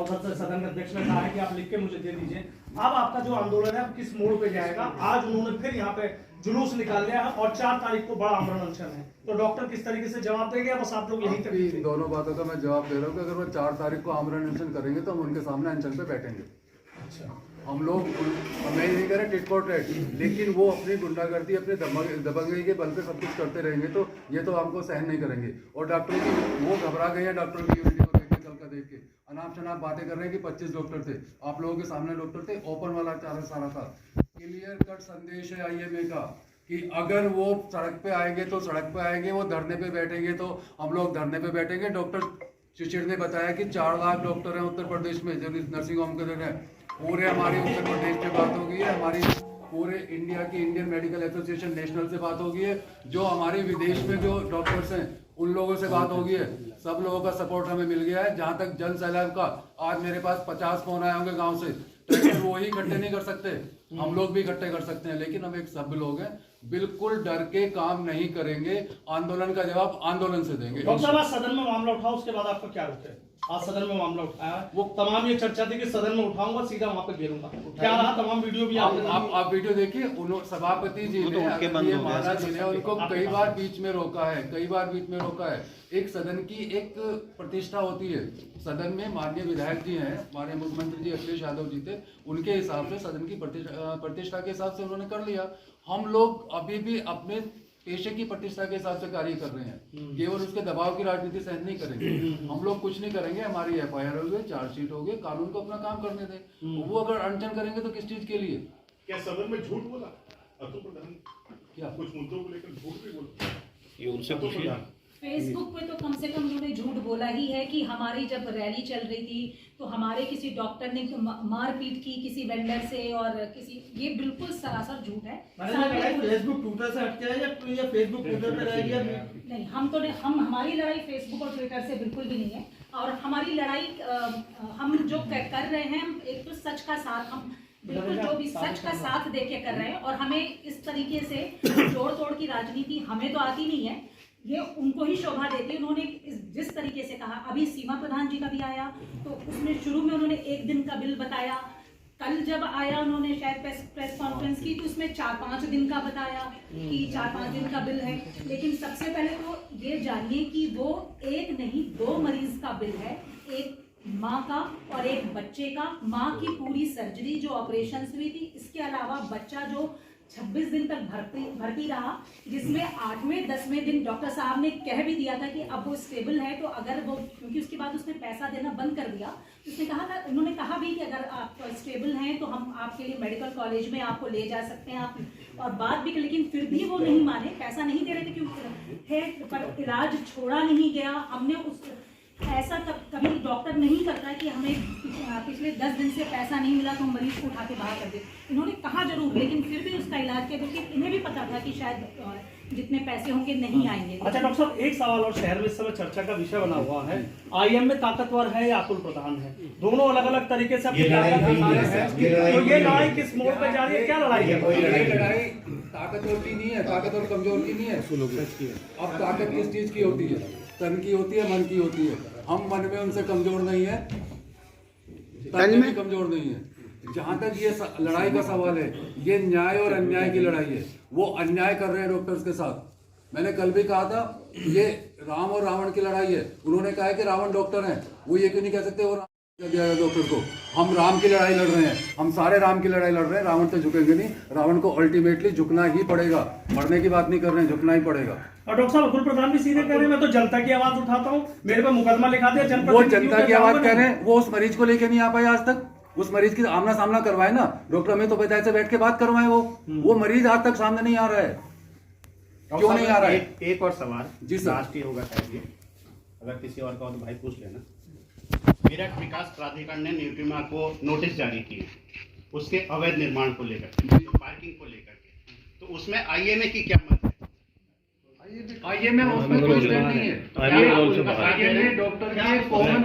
उधर से सदन अध्यक्ष ने कहा है कि आप लिख के मुझे दे दीजिए। अब आपका जो आंदोलन है किस मोड़ पे जाएगा? आज उन्होंने फिर यहाँ पे जुलूस निकाल लिया है और 4 तारीख को बड़ा आमरण अनशन है, तो डॉक्टर किस तरीके से जवाब देंगे? बस आप लोग यहीं तक इन दोनों बातों का मैं जवाब दे रहा हूँ कि अगर वो 4 तारीख को आमरण अनशन करेंगे तो हम उनके सामने अनशन पे बैठेंगे। अच्छा, हम लोग मैं नहीं कह रहे टिट फॉर टैट, लेकिन वो अपनी गुंडागर्दी अपने दबंगई के बल पे सब कुछ करते रहेंगे तो ये तो हमको सहन नहीं करेंगे। और डॉक्टरों की वो घबरा गए हैं, डॉक्टरों की यूनिटी को देख के, कल का देख के अनाप शनाप बातें कर रहे हैं कि 25 डॉक्टर थे। आप लोगों के सामने डॉक्टर थे, ओपन वाला सारा था। क्लियर कट संदेश है IMA का कि अगर वो सड़क पे आएंगे तो सड़क पे आएंगे, वो धरने पे बैठेंगे तो हम लोग धरने पे बैठेंगे। डॉक्टर चिचिड़ ने बताया कि 4 लाख डॉक्टर हैं उत्तर प्रदेश में जो नर्सिंग होम के हैं। पूरे हमारी उत्तर प्रदेश में बात हो गई है, हमारी पूरे इंडिया की इंडियन मेडिकल एसोसिएशन नेशनल से बात हो गई है, जो हमारे विदेश में जो डॉक्टर्स हैं उन लोगों से बात हो गई है। सब लोगों का सपोर्ट हमें मिल गया है। जहां तक जन सैलाब का, आज मेरे पास 50 फोन आए होंगे गांव से। ट्रैक्टर वो ही इकट्ठे नहीं कर सकते, हम लोग भी इकट्ठे कर सकते हैं, लेकिन हम एक सभ्य लोग हैं, बिल्कुल डर के काम नहीं करेंगे। आंदोलन का जवाब आंदोलन से देंगे। डॉक्टर साहब, आज सदन में मामला उठाओ, उसके बाद आपका क्या रुख है? आज सदन में मामला उठाया, वो तमाम ये चर्चा थी कि सदन में उठाऊंगा, सीधा वहां पे घेरूंगा, क्या रहा? तमाम वीडियो भी आप वीडियो देखिए। सभापति जी ने, महाराज जी ने उनको कई बार बीच में रोका है, कई बार बीच में रोका है। एक सदन की एक प्रतिष्ठा होती है। सदन में माननीय विधायक जी हैं, हमारे मुख्यमंत्री जी अखिलेश यादव जी थे, उनके हिसाब से सदन की प्रतिष्ठा के हिसाब से उन्होंने कर लिया। हम लोग अभी भी अपने पेशे की प्रतिष्ठा के हिसाब से कार्य कर रहे हैं, केवल उसके दबाव की राजनीति सहन नहीं करेंगे। हम लोग कुछ नहीं करेंगे। हमारी FIR हो गई, चार्जशीट हो गई, कानून को अपना काम करने दें। वो अगर अनशन करेंगे तो किस चीज के लिए? क्या सदन में झूठ बोला अतुल प्रधान? क्या कुछ मुद्दों को लेकर झूठ भी बोला? ये उनसे पूछिए। फेसबुक पे तो कम से कम उन्होंने झूठ बोला ही है कि हमारी जब रैली चल रही थी तो हमारे किसी डॉक्टर ने मारपीट की किसी वेंडर से और किसी, ये बिल्कुल सरासर झूठ है। फेसबुक ट्विटर से हटके है या फेसबुक ट्विटर पे रहेगी? नहीं, हम हमारी लड़ाई फेसबुक और ट्विटर से बिल्कुल भी नहीं है। और हमारी लड़ाई हम जो कर रहे हैं, एक तो सच का साथ, हम बिल्कुल जो भी सच का साथ देके कर रहे हैं। और हमें इस तरीके से जोड़ तोड़ की राजनीति हमें तो आती नहीं है, ये उनको ही शोभा देती है। उन्होंने जिस तरीके से कहा, अभी सीमा प्रधान जी का भी आया तो उसमें शुरू में उन्होंने 1 दिन का बिल बताया। कल जब आया उन्होंने शायद प्रेस कॉन्फ्रेंस की तो उसमें 4-5 दिन का बताया कि 4-5 दिन का बिल है। लेकिन सबसे पहले तो ये जानिए कि वो 1 नहीं 2 मरीज का बिल है, एक माँ का और एक बच्चे का। माँ की पूरी सर्जरी जो ऑपरेशन हुई थी, इसके अलावा बच्चा जो 26 दिन तक भर्ती रहा, जिसमें 8वें 10वें दिन डॉक्टर साहब ने कह भी दिया था कि अब वो स्टेबल है। तो अगर वो, क्योंकि उसके बाद उसने पैसा देना बंद कर दिया, उसने कहा था, उन्होंने कहा भी कि अगर आप स्टेबल हैं तो हम आपके लिए मेडिकल कॉलेज में आपको ले जा सकते हैं आप, और बात भी। लेकिन फिर भी वो नहीं माने, पैसा नहीं दे रहे थे क्योंकि पर इलाज छोड़ा नहीं गया। हमने उस ऐसा कभी डॉक्टर नहीं करता है कि हमें पिछले 10 दिन से पैसा नहीं मिला तो मरीज को उठा के बाहर कर दे। इन्होंने कहा जरूर, लेकिन फिर भी उसका इलाज किया क्योंकि इन्हें भी पता था कि शायद जितने पैसे होंगे नहीं आएंगे। अच्छा डॉक्टर साहब, एक सवाल और शहर में इस समय चर्चा का विषय बना हुआ है, IMA ताकतवर है या अतुल प्रधान है? दोनों अलग अलग तरीके से अपनी तो ये लड़ाई किस मोड़ पे जा रही है? क्या लड़ाई है? लड़ाई ताकतवर की नहीं है, ताकतवर कमजोर की नहीं है। अब ताकत किस चीज की होती है? तन की होती है, मन की होती है। हम मन में उनसे कमजोर नहीं है, तन में कमजोर नहीं है। जहां तक ये लड़ाई का सवाल है, ये न्याय और अन्याय की लड़ाई है। वो अन्याय कर रहे हैं डॉक्टर्स के साथ। मैंने कल भी कहा था, ये राम और रावण की लड़ाई है। उन्होंने कहा है कि रावण डॉक्टर हैं, वो ये क्यों नहीं कह सकते वो डॉक्टर को? हम राम की लड़ाई लड़ रहे हैं, हम सारे राम की लड़ाई लड़ रहे हैं। रावण तो झुकेंगे नहीं, रावण को अल्टीमेटली झुकना ही पड़ेगा। मरने की बात नहीं कर रहे हैं, झुकना ही पड़ेगा। और डॉक्टर साहब, अतुल प्रधान भी सीधे कह रहे हैं मैं तो जनता की आवाज उठाता हूँ, मेरे पे मुकदमा लिखा दिया जनता। वो जनता की आवाज कह रहे हैं, वो उस मरीज को लेके नहीं आ पाए आज तक। उस मरीज की आमना सामना करवाए ना, डॉक्टर अमित उपाध्याय से बैठ के बात करवाए। वो मरीज आज तक सामने नहीं आ रहा है। क्यों नहीं आ रहा है? एक और सवाल जी सर, राष्ट्रीय होगा शायद, अगर किसी और का हो तो भाई पूछ लेना। मेरठ विकास प्राधिकरण ने न्यूट्रिमा को नोटिस जारी किए उसके अवैध निर्माण को लेकर, तो पार्किंग को लेकर के, तो उसमें IMA की क्या मत है? IMA उसमें कोई स्टैंड नहीं है। IMA डॉक्टर के कॉमन,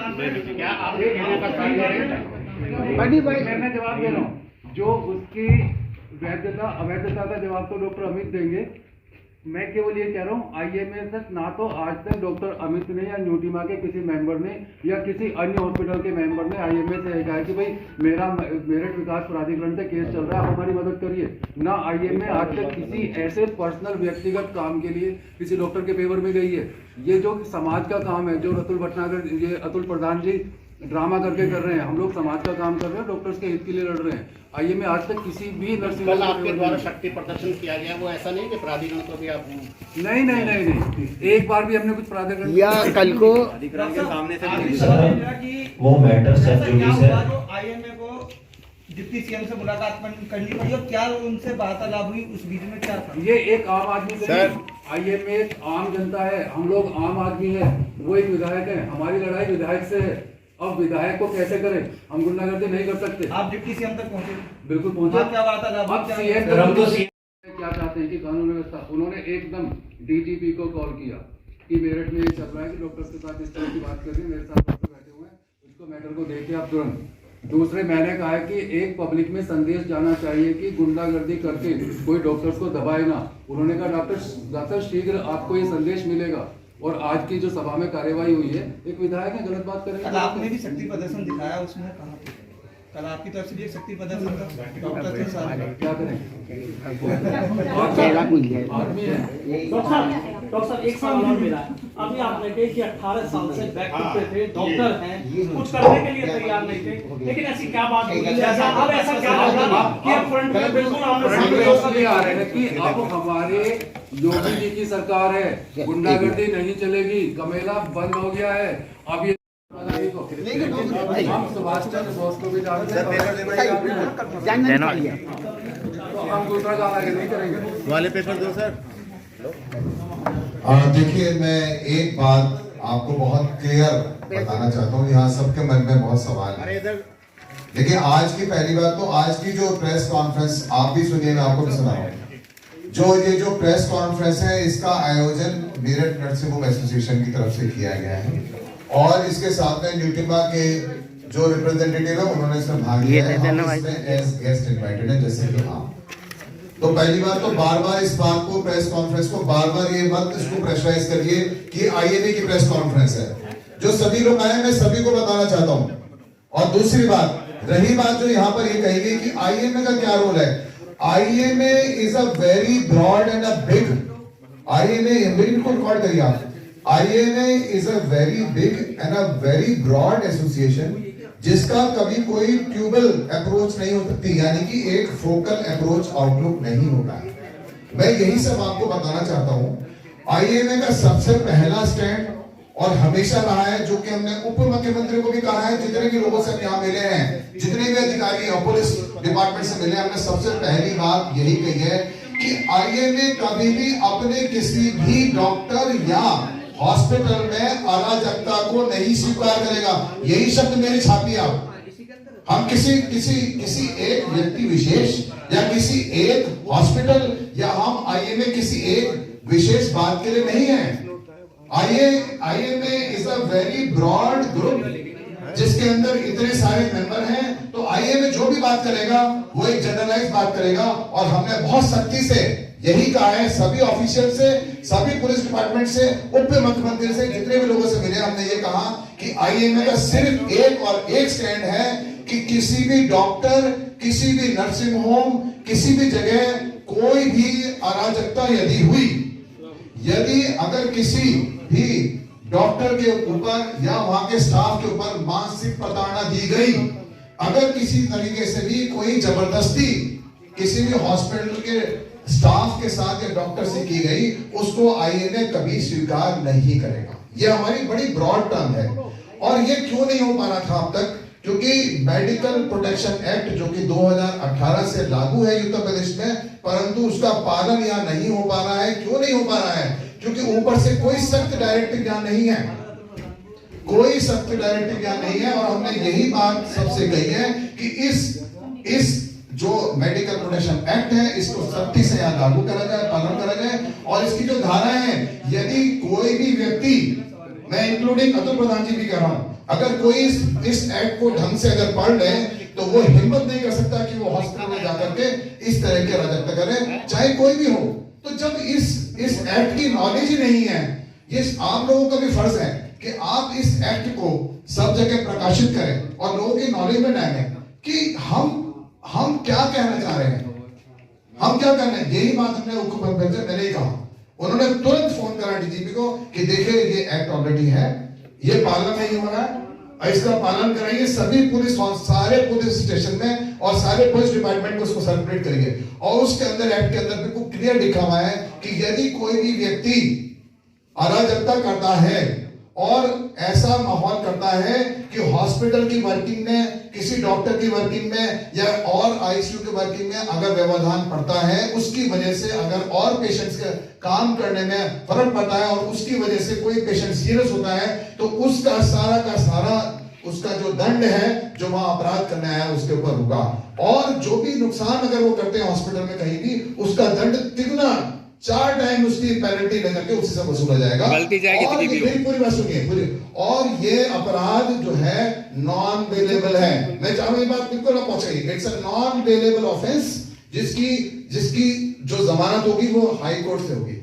क्या आप मैं जवाब दे रहा हूँ। जो उसकी वैधता अवैधता का जवाब तो डॉक्टर अमित देंगे। मैं केवल ये कह रहा हूँ आईएमए तक ना तो आज तक डॉक्टर अमित ने या न्यूटिमा के किसी मेंबर ने या किसी अन्य हॉस्पिटल के मेंबर ने आईएमए से कहा कि भाई मेरा मेरठ विकास प्राधिकरण से केस चल रहा है, आप हमारी मदद करिए। ना आईएमए आज तक किसी ऐसे पर्सनल व्यक्तिगत काम के लिए किसी डॉक्टर के फेवर में गई है। ये जो समाज का काम है, जो अतुल भटनागर, ये अतुल प्रधान जी ड्रामा करके कर रहे हैं, हम लोग समाज का काम कर रहे हैं, डॉक्टर्स के हित के लिए लड़ रहे हैं। आईएमए आज तक किसी भी नर्सिंग कल आपके द्वारा शक्ति प्रदर्शन किया गया, वो ऐसा नहीं कि प्राधिकरण को भी आप नहीं, एक बार भी हमने कुछ प्राधिकरण या कल को अधिकरण के सामने से वो मैटर सब जुड़ी से आईएमए को डिप्टी सीएम से मुलाकात करनी पड़ी और क्या उनसे वार्तालाप हुई, उस बीच में क्या था? ये एक आम आदमी से आईएमए एक आम जनता है, हम लोग आम आदमी है, वो एक विधायक है, हमारी लड़ाई विधायक से है। अब विधायक को कैसे करें, हम गुंडागर्दी नहीं कर सकते। आप डिप्टी सीएम तक पहुंचे? बिल्कुल पहुंचे। क्या वार्तालाप? अब सीएम क्या चाहते हैं कि कानून व्यवस्था, उन्होंने एकदम डीजीपी को कॉल किया कि मेरठ में ये चल रहा है कि डॉक्टर्स के साथ इस तरह की बात कर रही है, मेरे साथ डॉक्टर बैठे हुए हैं, उसको मैटर को देखिए आप तुरंत। दूसरे मैंने कहा है कि एक पब्लिक में संदेश जाना चाहिए कि गुंडागर्दी करके कोई डॉक्टर्स को दबाए ना। उन्होंने कहा डॉक्टर शीघ्र आपको ये संदेश मिलेगा। और आज की जो सभा में कार्यवाही हुई है, एक विधायक है गलत बात करेंगे। कल आपने भी शक्ति प्रदर्शन दिखाया, उसमें कहा कल आपकी तरफ से भी एक शक्ति प्रदर्शन था डॉक्टर के साथ, क्या करें आदमी है। डॉक्टर साहब एक सवाल और मेरा है। अभी आपने कहा कि 18 साल से बैक पे थे, डॉक्टर हैं, कुछ करने के लिए तैयार नहीं थे, लेकिन ऐसी क्या बात हुई, अब ऐसा क्या होगा कि अब फ्रंट में बिल्कुल सामने आ रहे हैं कि अब हमारे योगी जी की सरकार है, गुंडागर्दी नहीं चलेगी, गमेला बंद हो गया है। अब ये हम सुभाष चंद्र बोस को भी जानते हैं, तो हम दूसरा काम आगे नहीं करेंगे। वाले पेपर दो सर। देखिए, मैं एक बात आपको बहुत क्लियर बताना चाहता हूँ, यहाँ सबके मन में बहुत सवाल है। देखिए, आज की पहली बात तो आज की जो प्रेस कॉन्फ्रेंस आप भी सुनिए, मैं आपको भी सुनाऊंगा। ये जो प्रेस कॉन्फ्रेंस है, इसका आयोजन मेरठ नर्सिंग होम एसोसिएशन की तरफ से किया गया है और इसके साथ में न्यूटिमा के जो रिप्रेजेंटेटिव है उन्होंने इसमें भाग लिया है, हम इसमें एज गेस्ट इनवाइटेड है, जैसे कि आप। तो पहली बात तो बार-बार इस बात को, प्रेस कॉन्फ्रेंस को बार-बार ये मत इसको प्रेशराइज करिए कि आईएमए की प्रेस कॉन्फ्रेंस है। जो सभी लोग आए, मैं सभी को बताना चाहता हूँ। और दूसरी बात, रही बात जो यहाँ पर ये कही गई कि आईएमए का क्या रोल है। IMA is a very broad and a big, IMA बिल्कुल रिकॉर्ड करिए आप, IMA is a very big and a very broad association जिसका कभी कोई ट्यूबल अप्रोच नहीं हो सकती, यानी कि एक फोकल अप्रोच आउटलुक नहीं होता है। मैं यही सब आपको बताना चाहता हूं। आईएमए का सबसे पहला स्टैंड और हमेशा रहा है, जो कि हमने उप मुख्यमंत्री को भी कहा है, जितने भी लोगों से हम यहाँ मिले हैं, जितने भी अधिकारी और पुलिस डिपार्टमेंट से मिले, हमने सबसे पहली बात यही कही है कि आईएमए कभी भी अपने किसी भी डॉक्टर या हॉस्पिटल में अराजकता को नहीं स्वीकार करेगा। यही शब्द मेरी छापी आप। हम किसी एक व्यक्ति विशेष या किसी एक हॉस्पिटल या हम आईएमए किसी एक विशेष बात के लिए नहीं है। IMA is a very broad group जिसके अंदर इतने सारे मेंबर हैं। तो आईएमए जो भी बात करेगा वो एक जनरलाइज बात करेगा और हमने बहुत सख्ती से यही कहा है सभी ऑफिशियल से, सभी पुलिस डिपार्टमेंट से, उप मुख्यमंत्री से, जितने भी लोगों से मिले, हमने ये कहा कि आईएमए का सिर्फ एक और एक स्टैंड है कि किसी भी डॉक्टर, किसी भी नर्सिंग होम, किसी भी जगह कोई भी अराजकता यदि हुई, यदि अगर किसी भी डॉक्टर के ऊपर या वहां के स्टाफ के ऊपर मानसिक प्रताड़ना दी गई, अगर किसी तरीके से भी कोई जबरदस्ती किसी भी हॉस्पिटल के स्टाफ के साथ या डॉक्टर से की गई, उसको आईएमए कभी स्वीकार नहीं करेगा। ये हमारी बड़ी ब्रॉड टर्म है। और ये क्यों नहीं हो पा रहा था अब तक? क्योंकि मेडिकल प्रोटेक्शन एक्ट जो कि 2018 से लागू है उत्तर प्रदेश में, परंतु उसका पालन यहाँ नहीं हो पा रहा है। क्यों नहीं हो पा रहा है? क्योंकि ऊपर से कोई सख्त डायरेक्टिव यहाँ नहीं है, कोई सख्त डायरेक्टिव यहाँ नहीं है। और हमने यही बात सबसे कही है कि इस जो मेडिकल प्रोटेक्शन एक्ट है, इसको सख्ती से यहाँ लागू करा जाए, पालन करा जाए। और इसकी जो धाराएं हैं, यदि कोई भी व्यक्ति, मैं इंक्लूडिंग अतुल प्रधान जी भी कह रहा हूं, अगर कोई इस एक्ट को ढंग से अगर पढ़ ले तो वो हिम्मत नहीं कर सकता कि वो हॉस्पिटल में जाकर के इस तरह के अराजकता करे, चाहे कोई भी हो। तो जब इस एक्ट की नॉलेज ही नहीं है। ये आप लोगों का भी फर्ज है कि आप इस एक्ट को सब जगह प्रकाशित करें और लोगों की नॉलेज में लाएं कि हम क्या कहना चाह रहे हैं, हम क्या करना है। यही बात हमने मैंने ही कहा, उन्होंने तुरंत फोन करा डीजीपी को कि देखिए ये एक्ट ऑलरेडी है, ये पालन नहीं हो रहा है, इसका पालन कराइए। सभी पुलिस सारे पुलिस स्टेशन में और सारे पुलिस डिपार्टमेंट को उसको सर्कुलेट करिए। और उसके अंदर एक्ट के अंदर बिल्कुल क्लियर लिखा हुआ है कि यदि कोई भी व्यक्ति अराजकता करता है और ऐसा माहौल करता है कि हॉस्पिटल की वर्किंग में, किसी डॉक्टर की वर्किंग में या और आईसीयू की वर्किंग में अगर व्यवधान पड़ता है, उसकी वजह से अगर और पेशेंट्स के काम करने में फर्क पड़ता है और उसकी वजह से कोई पेशेंट सीरियस होता है, तो उसका सारा का सारा उसका जो दंड है, जो वहां अपराध करने आया उसके ऊपर होगा। और जो भी नुकसान अगर वो करते हैं हॉस्पिटल में कहीं भी, उसका दंड तिगुना 4 टाइम उसकी पेनल्टी लेकर के उससे वसूला जाएगा। गलती जाएगी और ये पूरी बात सुनिए पूरी। और ये अपराध जो है नॉन बेलेबल है। मैं चाहूंगा ये बात बिल्कुल ना पहुंचाइए। It's a non bailable offence, जिसकी जो जमानत होगी वो हाई कोर्ट से होगी।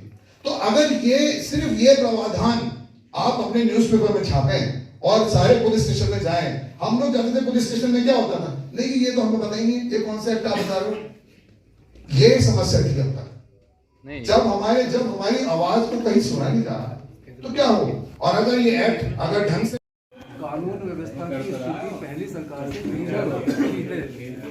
तो अगर ये सिर्फ ये प्रावधान आप अपने न्यूज़पेपर में छापें और सारे पुलिस स्टेशन में जाएं। हम लोग जाते थे पुलिस स्टेशन में, क्या होता था, नहीं ये तो हमको पता ही नहीं है, ये कौन सा एक्ट आप बता रहे हो। ये समस्या थी अब तक। जब हमारी आवाज को कहीं सुना नहीं जा रहा तो क्या हो। और अगर ये एक्ट अगर ढंग से कानून व्यवस्था की स्थिति पहली सरकार से बेहतर होती है,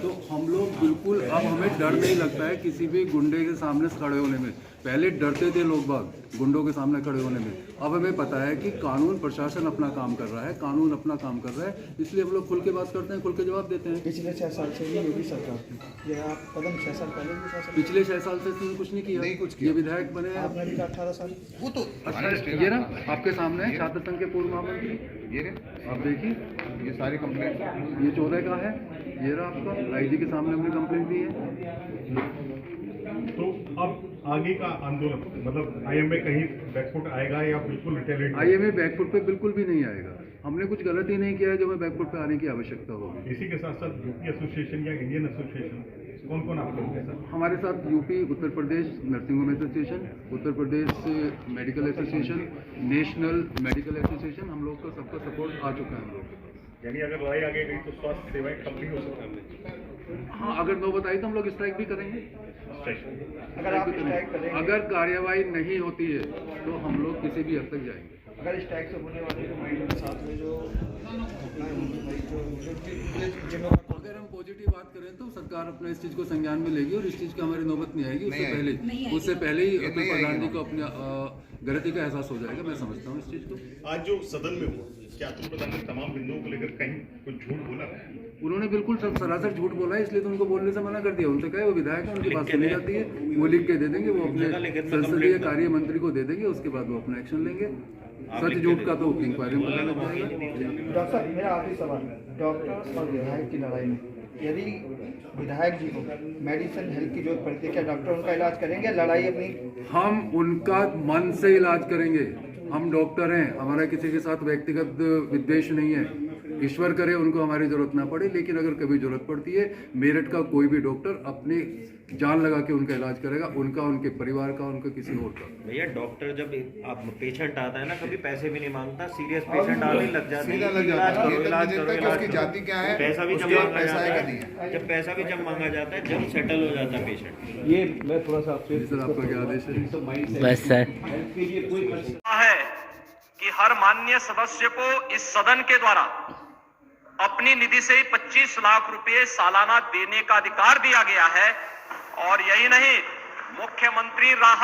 तो हम लोग बिल्कुल अब हमें डर नहीं लगता है किसी भी गुंडे के सामने खड़े होने में। पहले डरते थे लोग बाग गुंडों के सामने खड़े होने में, अब हमें पता है कि कानून प्रशासन अपना काम कर रहा है, कानून अपना काम कर रहा है, इसलिए हम लोग खुल के बात करते हैं, खुल के जवाब देते हैं। पिछले 6 साल से ही योगी सरकार थी, ये आप कदम 6 साल पहले भी शासन, पिछले 6 साल से इसने कुछ नहीं किया, नहीं कुछ किया। ये विधायक बने आपने भी 18 साल, वो तो ये ना आपके सामने है, छात्र संघ के पूर्व महामंत्री, ये आप देखिए ये सारी कंप्लेंट, ये 14 का है, ये रहा आपका आईजी के सामने हमने कंप्लेंट दी है। तो अब आगे का आंदोलन मतलब आईएमए कहीं बैकफुट आएगा या बिल्कुल रिटेलिएट? आईएमए बैकफुट पे बिल्कुल भी नहीं आएगा। हमने कुछ गलत ही नहीं किया है जो हमें बैकफुट पे आने की आवश्यकता होगी। इसी के साथ साथ यूपी एसोसिएशन या इंडियन एसोसिएशन कौन कौन आप लोगों के साथ? हमारे साथ UP, Uttar Pradesh nursing home association, Uttar Pradesh medical association, national medical association, हम लोग का सबका सपोर्ट आ चुका है हम लोग के पास। यानी अगर लड़ाई आगे गई तो स्वास्थ्य सेवाएं ठप भी हो सकती है। हाँ, अगर नौबत आई तो हम लोग स्ट्राइक भी करेंगे। अगर आप स्ट्राइक करेंगे, अगर कार्यवाही नहीं होती है तो हम लोग किसी भी हद तक जाएंगे। अगर स्ट्राइक से होने वाले तो महिलाओं के साथ में जो अगर हम पॉजिटिव बात करें तो सरकार अपने इस चीज़ को संज्ञान में लेगी और इस चीज़ की हमारी नौबत नहीं आएगी। उससे पहले ही अपने प्रधान जी को अपने गलती का एहसास हो जाएगा। मैं समझता हूँ इस चीज़ को। आज जो सदन में हुआ, क्या अतुल प्रधान ने तमाम बिंदुओं को लेकर कहीं कुछ झूठ बोला? उन्होंने बिल्कुल सरासर झूठ बोला है, इसलिए तो उनको बोलने से मना कर दिया। उनसे कहे वो विधायक है, उनकी बात सुनी जाती है, वो लिख के दे देंगे, वो अपने संसदीय कार्य मंत्री को दे देंगे, उसके बाद वो अपना एक्शन लेंगे। सच झूठ का तो इंक्वायरी में पता लग जाएगा। डॉक्टर साहब, मेरा आखिरी सवाल, डॉक्टर और विधायक की लड़ाई में यदि विधायक जी को मेडिसिन हेल्प की जरूरत पड़ती है, क्या डॉक्टर उनका इलाज करेंगे? लड़ाई अपनी हम उनका मन से इलाज करेंगे। हम डॉक्टर हैं, हमारा किसी के साथ व्यक्तिगत विद्वेष नहीं है। ईश्वर करे उनको हमारी जरूरत ना पड़े, लेकिन अगर कभी जरूरत पड़ती है, मेरठ का कोई भी डॉक्टर अपनी जान लगा के उनका इलाज करेगा, उनका, उनके परिवार का, उनका किसी और का। भैया डॉक्टर जब आप पेशेंट आता है ना, कभी पैसे भी नहीं मांगता, सीरियस पेशेंट आने लग जाते हैं, इलाज करो, जाति क्या है, पैसा भी जब मांगा जाता है, जब पैसा भी जब मांगा जाता है, जब सेटल हो जाता है पेशेंट। ये मैं थोड़ा सा सर आपका क्या आदेश है? बस सर है कि हर माननीय सदस्य को इस सदन के द्वारा अपनी निधि से 25 लाख रुपए सालाना देने का अधिकार दिया गया है। और यही नहीं, मुख्यमंत्री राहत